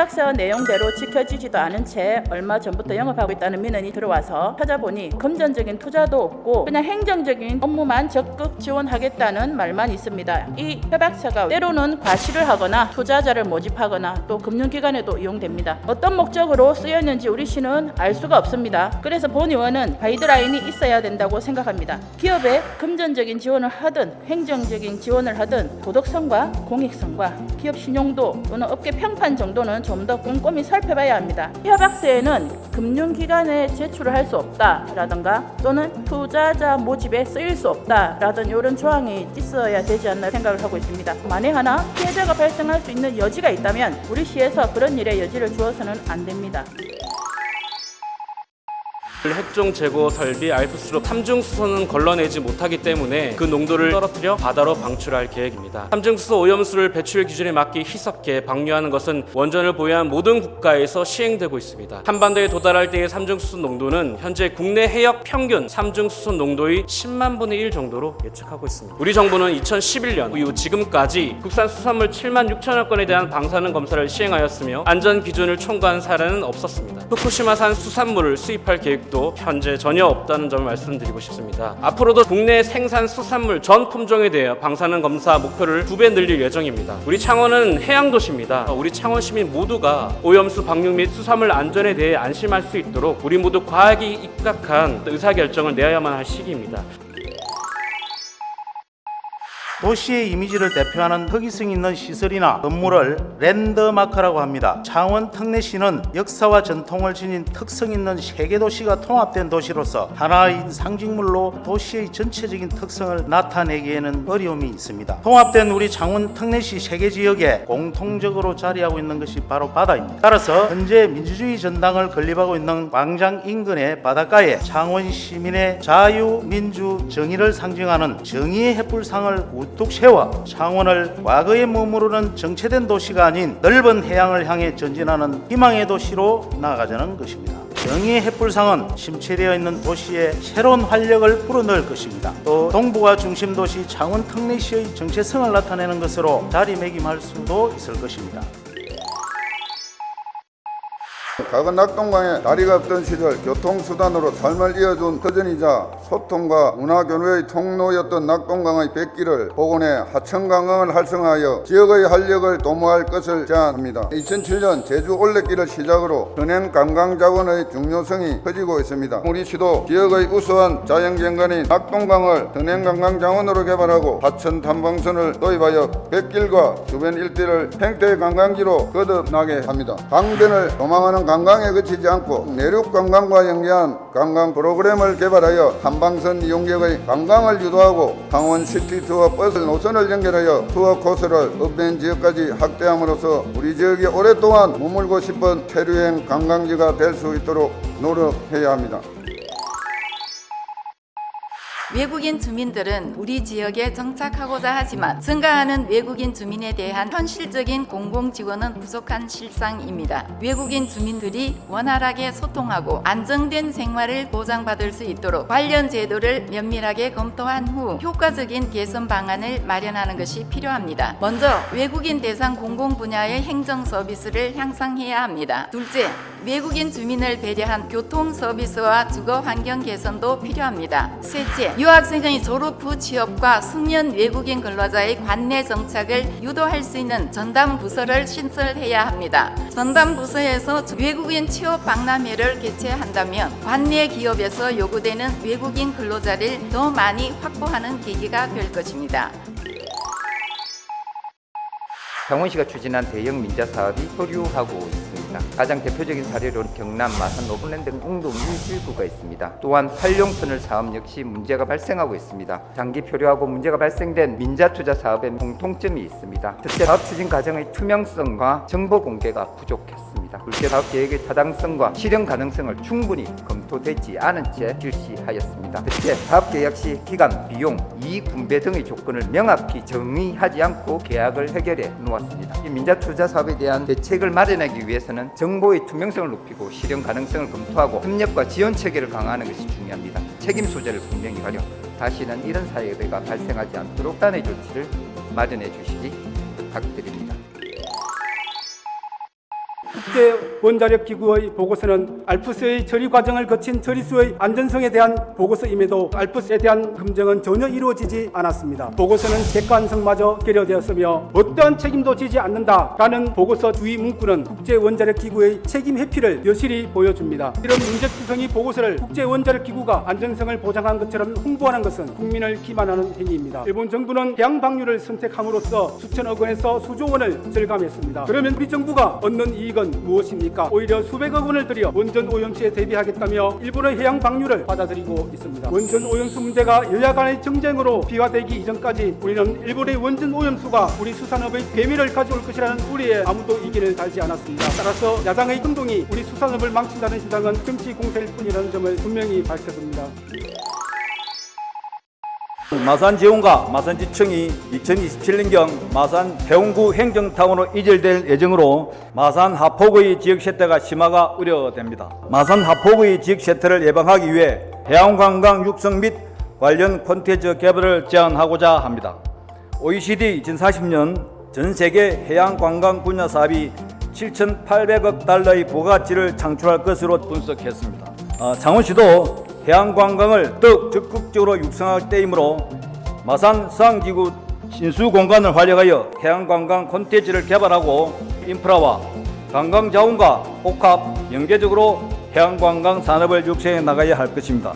협약서 내용대로 지켜지지도 않은 채 얼마 전부터 영업하고 있다는 민원이 들어와서 찾아보니 금전적인 투자도 없고 그냥 행정적인 업무만 적극 지원하겠다는 말만 있습니다. 이 협약서가 때로는 과실을 하거나 투자자를 모집하거나 또 금융기관에도 이용됩니다. 어떤 목적으로 쓰였는지 우리 시는 알 수가 없습니다. 그래서 본 의원은 가이드라인이 있어야 된다고 생각합니다. 기업에 금전적인 지원을 하든 행정적인 지원을 하든 도덕성과 공익성과 기업 신용도 또는 업계 평판 정도는 좀 더 꼼꼼히 살펴봐야 합니다. 협약서에는 금융기관에 제출을 할 수 없다라든가 또는 투자자 모집에 쓰일 수 없다라든 이런 조항이 있어야 되지 않나 생각을 하고 있습니다. 만에 하나 피해자가 발생할 수 있는 여지가 있다면 우리 시에서 그런 일에 여지를 주어서는 안 됩니다. 핵종 재고 설비 알프스로 삼중수소는 걸러내지 못하기 때문에 그 농도를 떨어뜨려 바다로 방출할 계획입니다. 삼중수소 오염수를 배출 기준에 맞게 희석해 방류하는 것은 원전을 보유한 모든 국가에서 시행되고 있습니다. 한반도에 도달할 때의 삼중수소 농도는 현재 국내 해역 평균 삼중수소 농도의 10만 분의 1 정도로 예측하고 있습니다. 우리 정부는 2011년 이후 지금까지 국산 수산물 7만 6천여 건에 대한 방사능 검사를 시행하였으며 안전 기준을 총구한 사례는 없었습니다. 후쿠시마산 수산물을 수입할 계획도 현재 전혀 없다는 점을 말씀드리고 싶습니다. 앞으로도 국내 생산 수산물 전 품종에 대해 방사능 검사 목표를 2배 늘릴 예정입니다. 우리 창원은 해양도시입니다. 우리 창원 시민 모두가 오염수 방류 및 수산물 안전에 대해 안심할 수 있도록 우리 모두 과학이 입각한 의사결정을 내야만 할 시기입니다. 도시의 이미지를 대표하는 특이성 있는 시설이나 건물을 랜드마크라고 합니다. 창원 특례시는 역사와 전통을 지닌 특성 있는 세계 도시가 통합된 도시로서 하나의 상징물로 도시의 전체적인 특성을 나타내기에는 어려움이 있습니다. 통합된 우리 창원 특례시 세계 지역에 공통적으로 자리하고 있는 것이 바로 바다입니다. 따라서 현재 민주주의 전당을 건립하고 있는 광장 인근의 바닷가에 창원 시민의 자유, 민주, 정의를 상징하는 정의의 햇불상을 우뚝 세워 창원을 과거에 머무르는 정체된 도시가 아닌 넓은 해양을 향해 전진하는 희망의 도시로 나아가자는 것입니다. 정의의 햇불상은 침체되어 있는 도시에 새로운 활력을 불어넣을 것입니다. 또 동부가 중심 도시 창원 특례시의 정체성을 나타내는 것으로 자리매김할 수도 있을 것입니다. 과거 낙동강에 다리가 없던 시절 교통수단으로 삶을 이어준 터전이자 소통과 문화교류의 통로였던 낙동강의 백기를 복원해 하천관광을 활성화하여 지역의 활력을 도모할 것을 제안합니다. 2007년 제주 올레길을 시작으로 현행 관광자원의 중요성이 커지고 있습니다. 우리 시도 지역의 우수한 자연경관인 낙동강을 현행관광자원으로 개발하고 하천 탐방선을 도입하여 백길과 주변 일대를 생태관광지로 거듭나게 합니다. 강변을 도망하는 관광에 그치지 않고 내륙 관광과 연계한 관광 프로그램을 개발하여 탐방선 이용객의 관광을 유도하고 창원 시티 투어 버스 노선을 연결하여 투어 코스를 읍면 지역까지 확대함으로써 우리 지역이 오랫동안 머물고 싶은 체류행 관광지가 될 수 있도록 노력해야 합니다. 외국인 주민들은 우리 지역에 정착하고자 하지만 증가하는 외국인 주민에 대한 현실적인 공공 지원은 부족한 실상입니다. 외국인 주민들이 원활하게 소통하고 안정된 생활을 보장받을 수 있도록 관련 제도를 면밀하게 검토한 후 효과적인 개선 방안을 마련하는 것이 필요합니다. 먼저 외국인 대상 공공 분야의 행정 서비스를 향상해야 합니다. 둘째, 외국인 주민을 배려한 교통 서비스와 주거 환경 개선도 필요합니다. 셋째, 유학생의 졸업 후 취업과 승연 외국인 근로자의 관내 정착을 유도할 수 있는 전담 부서를 신설해야 합니다. 전담 부서에서 외국인 취업 박람회를 개최한다면 관내 기업에서 요구되는 외국인 근로자를 더 많이 확보하는 계기가 될 것입니다. 창원시가 추진한 대형 민자 사업이 보류하고 있습니다. 가장 대표적인 사례로는 경남 마산 오블랜드 웅동 1실구가 있습니다. 또한 활용터널 사업 역시 문제가 발생하고 있습니다. 장기 표류하고 문제가 발생된 민자 투자 사업에 공통점이 있습니다. 첫째, 사업 추진 과정의 투명성과 정보 공개가 부족했습니다. 둘째, 사업 계획의 타당성과 실현 가능성을 충분히 검토되지 않은 채 실시하였습니다. 셋째, 사업 계약 시 기간, 비용, 이익 분배 등의 조건을 명확히 정의하지 않고 계약을 해결해 놓았습니다. 이 민자 투자 사업에 대한 대책을 마련하기 위해서는 정보의 투명성을 높이고 실현 가능성을 검토하고 협력과 지원 체계를 강화하는 것이 중요합니다. 책임 소재를 분명히 가려 다시는 이런 사례가 발생하지 않도록 단의 조치를 마련해 주시기 부탁드립니다. 국제 원자력 기구의 보고서는 알프스의 처리 과정을 거친 처리수의 안전성에 대한 보고서임에도 알프스에 대한 검증은 전혀 이루어지지 않았습니다. 보고서는 객관성마저 결여되었으며 어떠한 책임도 지지 않는다라는 보고서 주의 문구는 국제 원자력 기구의 책임 회피를 여실히 보여줍니다. 이런 문제투성이 보고서를 국제 원자력 기구가 안전성을 보장한 것처럼 홍보하는 것은 국민을 기만하는 행위입니다. 일본 정부는 해양 방류를 선택함으로써 수천억 원에서 수조 원을 절감했습니다. 그러면 우리 정부가 얻는 이익은 무엇입니까? 오히려 수백억 원을 들여 원전 오염수에 대비하겠다며 일본의 해양 방류를 받아들이고 있습니다. 원전 오염수 문제가 여야 간의 정쟁으로 비화되기 이전까지 우리는 일본의 원전 오염수가 우리 수산업의 괴미를 가져올 것이라는 우려에 아무도 이견을 달지 않았습니다. 따라서 야당의 행동이 우리 수산업을 망친다는 주장은 정치 공세일 뿐이라는 점을 분명히 밝혀둡니다. 마산지원과 마산지청이 2027년경 마산 해운구 행정타운으로 이전될 예정으로 마산 하폭의 지역 쇠퇴가 심화가 우려됩니다. 마산 하폭의 지역 쇠퇴를 예방하기 위해 해양관광 육성 및 관련 콘텐츠 개발을 제안하고자 합니다. OECD 2040년 전 세계 해양관광 분야 사업이 7,800억 달러의 부가가치를 창출할 것으로 분석했습니다. 창원시도 해양관광을 더욱 적극적으로 육성할 때이므로 마산 수상기구 신수공간을 활용하여 해양관광 콘텐츠를 개발하고 인프라와 관광자원과 복합 연계적으로 해양관광 산업을 육성해 나가야 할 것입니다.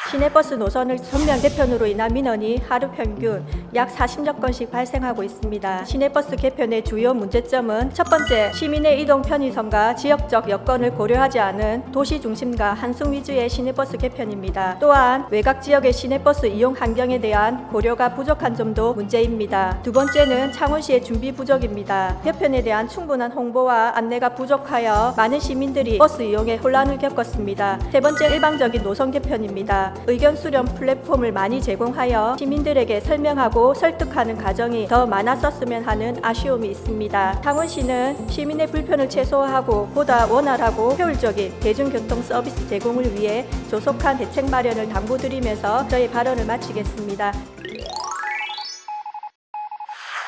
시내버스 노선을 전면 개편으로 인한 민원이 하루 평균 약 40여 건씩 발생하고 있습니다. 시내버스 개편의 주요 문제점은 첫 번째, 시민의 이동 편의성과 지역적 여건을 고려하지 않은 도시 중심과 한승 위주의 시내버스 개편입니다. 또한 외곽 지역의 시내버스 이용 환경에 대한 고려가 부족한 점도 문제입니다. 두 번째는 창원시의 준비 부족입니다. 개편에 대한 충분한 홍보와 안내가 부족하여 많은 시민들이 버스 이용에 혼란을 겪었습니다. 세 번째, 일방적인 노선 개편입니다. 의견 수렴 플랫폼을 많이 제공하여 시민들에게 설명하고 설득하는 과정이 더 많았었으면 하는 아쉬움이 있습니다. 창원시는 시민의 불편을 최소화하고 보다 원활하고 효율적인 대중교통 서비스 제공을 위해 조속한 대책 마련을 당부드리면서 저의 발언을 마치겠습니다.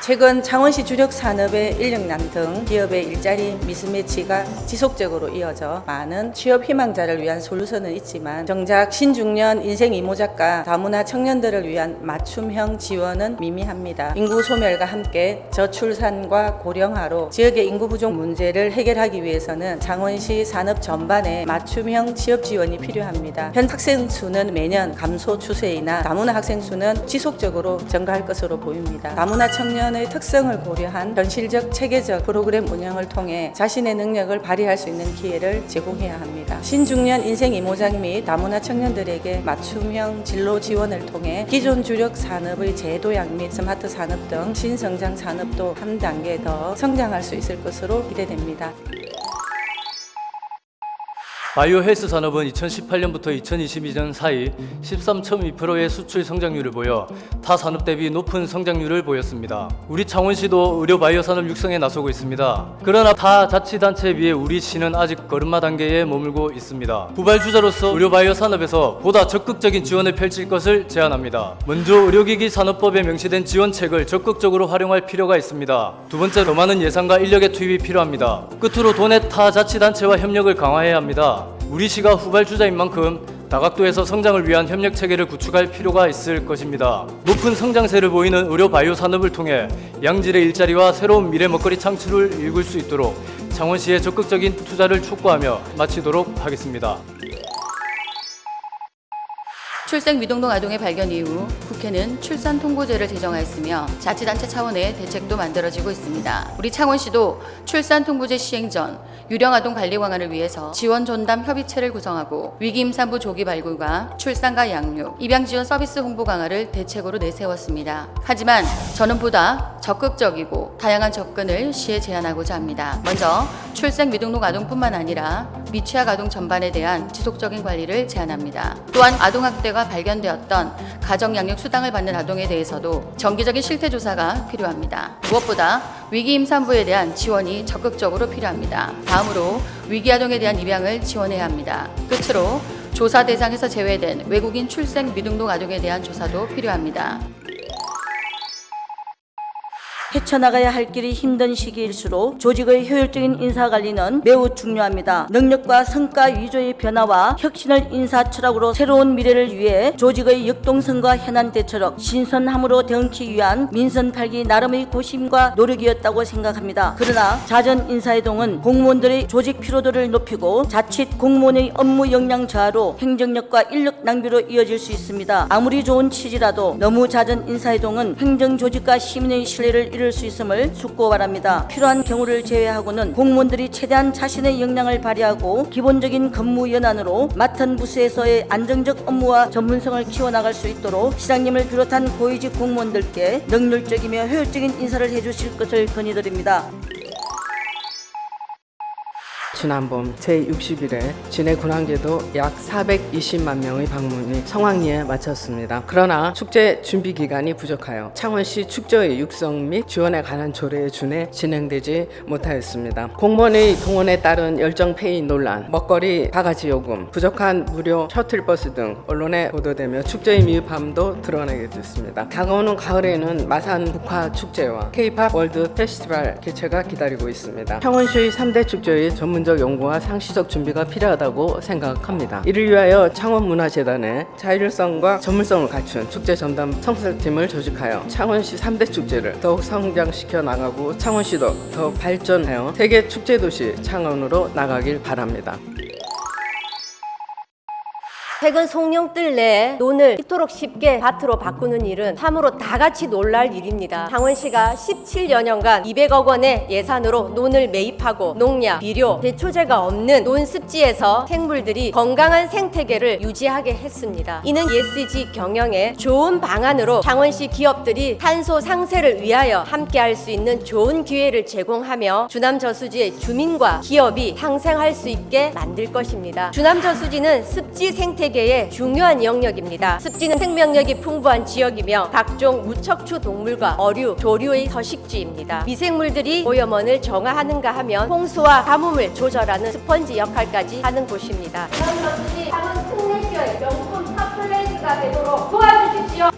최근 창원시 주력 산업의 인력난 등 기업의 일자리 미스매치가 지속적으로 이어져 많은 취업 희망자를 위한 솔루션은 있지만 정작 신중년 인생 이모작가 다문화 청년들을 위한 맞춤형 지원은 미미합니다. 인구 소멸과 함께 저출산과 고령화로 지역의 인구 부족 문제를 해결하기 위해서는 창원시 산업 전반에 맞춤형 취업 지원이 필요합니다. 현 학생 수는 매년 감소 추세이나 다문화 학생 수는 지속적으로 증가할 것으로 보입니다. 다문화 청년의 특성을 고려한 현실적 체계적 프로그램 운영을 통해 자신의 능력을 발휘할 수 있는 기회를 제공해야 합니다. 신중년 인생 이모작 및 다문화 청년들에게 맞춤형 진로 지원을 통해 기존 주력 산업의 재도약 및 스마트 산업 등 신성장 산업도 한 단계 더 성장할 수 있을 것으로 기대됩니다. 바이오 헬스 산업은 2018년부터 2022년 사이 13.2%의 수출 성장률을 보여 타 산업 대비 높은 성장률을 보였습니다. 우리 창원시도 의료 바이오 산업 육성에 나서고 있습니다. 그러나 타 자치단체에 비해 우리 시는 아직 걸음마 단계에 머물고 있습니다. 후발주자로서 의료 바이오 산업에서 보다 적극적인 지원을 펼칠 것을 제안합니다. 먼저 의료기기 산업법에 명시된 지원책을 적극적으로 활용할 필요가 있습니다. 두 번째, 더 많은 예산과 인력의 투입이 필요합니다. 끝으로 도내 타 자치단체와 협력을 강화해야 합니다. 우리 시가 후발주자인 만큼 다각도에서 성장을 위한 협력 체계를 구축할 필요가 있을 것입니다. 높은 성장세를 보이는 의료 바이오 산업을 통해 양질의 일자리와 새로운 미래 먹거리 창출을 이룰 수 있도록 창원시의 적극적인 투자를 촉구하며 마치도록 하겠습니다. 출생 미등록 아동의 발견 이후 국회는 출산 통보제를 제정하였으며 자치단체 차원의 대책도 만들어지고 있습니다. 우리 창원시도 출산 통보제 시행 전 유령 아동 관리 강화를 위해서 지원 전담 협의체를 구성하고 위기 임산부 조기 발굴과 출산과 양육, 입양 지원 서비스 홍보 강화를 대책으로 내세웠습니다. 하지만 저는 보다 적극적이고 다양한 접근을 시에 제안하고자 합니다. 먼저 출생 미등록 아동뿐만 아니라 미취학 아동 전반에 대한 지속적인 관리를 제안합니다. 또한 아동 학대가 발견되었던 가정 양육 수당을 받는 아동에 대해서도 정기적인 실태 조사가 필요합니다. 무엇보다 위기 임산부에 대한 지원이 적극적으로 필요합니다. 다음으로 위기 아동에 대한 입양을 지원해야 합니다. 끝으로 조사 대상에서 제외된 외국인 출생 미등록 아동에 대한 조사도 필요합니다. 헤쳐나가야 할 길이 힘든 시기일수록 조직의 효율적인 인사관리는 매우 중요합니다. 능력과 성과 위주의 변화와 혁신을 인사 철학으로 새로운 미래를 위해 조직의 역동성과 현안 대처력, 신선함으로 대응치 위한 민선 8기 나름의 고심과 노력이었다고 생각합니다. 그러나 잦은 인사이동은 공무원들의 조직 피로도를 높이고 자칫 공무원의 업무 역량 저하로 행정력과 인력 낭비로 이어질 수 있습니다. 아무리 좋은 취지라도 너무 잦은 인사이동은 행정조직과 시민의 신뢰를 잃을 수 있음을 숙고 바랍니다. 필요한 경우를 제외하고는 공무원들이 최대한 자신의 역량을 발휘하고 기본적인 근무 연한으로 맡은 부서에서의 안정적 업무와 전문성을 키워나갈 수 있도록 시장님을 비롯한 고위직 공무원들께 능률적이며 효율적인 인사를 해주실 것을 건의드립니다. 지난 봄 제60일에 진해 군항제도 약 420만 명의 방문이 성황리에 마쳤습니다. 그러나 축제 준비 기간이 부족하여 창원시 축제의 육성 및 지원에 관한 조례에 준해 진행되지 못하였습니다. 공무원의 동원에 따른 열정 폐위 논란, 먹거리 바가지 요금, 부족한 무료 셔틀버스 등 언론에 보도되며 축제의 미흡함도 드러나게 됐습니다. 다가오는 가을에는 마산 북화 축제와 K-팝 월드 페스티벌 개최가 기다리고 있습니다. 창원시의 3대 축제의 전문적 연구와 상시적 준비가 필요하다고 생각합니다. 이를 위하여 창원문화재단에 자율성과 전문성을 갖춘 축제 전담 청사팀을 조직하여 창원시 3대 축제를 더욱 성장시켜 나가고 창원시도 더 발전하여 세계 축제 도시 창원으로 나가길 바랍니다. 최근 송령뜰 내에 논을 이토록 쉽게 밭으로 바꾸는 일은 참으로 다 같이 놀랄 일입니다. 창원시가 17여년간 200억 원의 예산으로 논을 매입하고 농약, 비료, 제초제가 없는 논습지에서 생물들이 건강한 생태계를 유지하게 했습니다. 이는 ESG 경영의 좋은 방안으로 창원시 기업들이 탄소 상쇄를 위하여 함께할 수 있는 좋은 기회를 제공하며 주남저수지의 주민과 기업이 상생할 수 있게 만들 것입니다. 주남저수지는 습지 생태계 의 중요한 영역입니다. 습지는 생명력이 풍부한 지역이며 각종 무척추 동물과 어류, 조류의 서식지입니다. 미생물들이 오염원을 정화하는가 하면 홍수와 가뭄을 조절하는 스펀지 역할까지 하는 곳입니다. 주남저수지 창원 특례시의 명품 탑플레이스가 되도록 도와주십시오.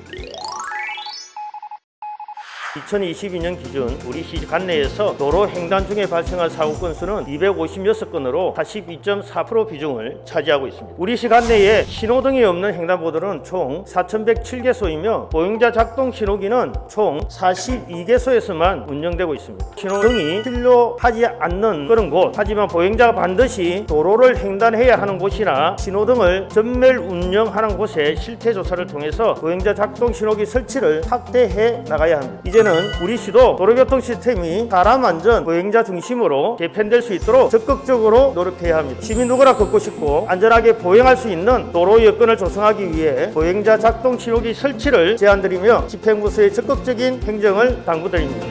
2022년 기준 우리 시 관내에서 도로 횡단 중에 발생한 사고 건수는 256건으로 42.4% 비중을 차지하고 있습니다. 우리 시 관내에 신호등이 없는 횡단보도는 총 4,107개소이며 보행자 작동 신호기는 총 42개소에서만 운영되고 있습니다. 신호등이 필요하지 않는 그런 곳, 하지만 보행자가 반드시 도로를 횡단해야 하는 곳이나 신호등을 전멸 운영하는 곳에 실태 조사를 통해서 보행자 작동 신호기 설치를 확대해 나가야 합니다. 이제는 우리 시도 도로교통 시스템이 사람 안전, 보행자 중심으로 개편될 수 있도록 적극적으로 노력해야 합니다. 시민 누구나 걷고 싶고 안전하게 보행할 수 있는 도로 여건을 조성하기 위해 보행자 작동 신호기 설치를 제안드리며 집행부서의 적극적인 행정을 당부드립니다.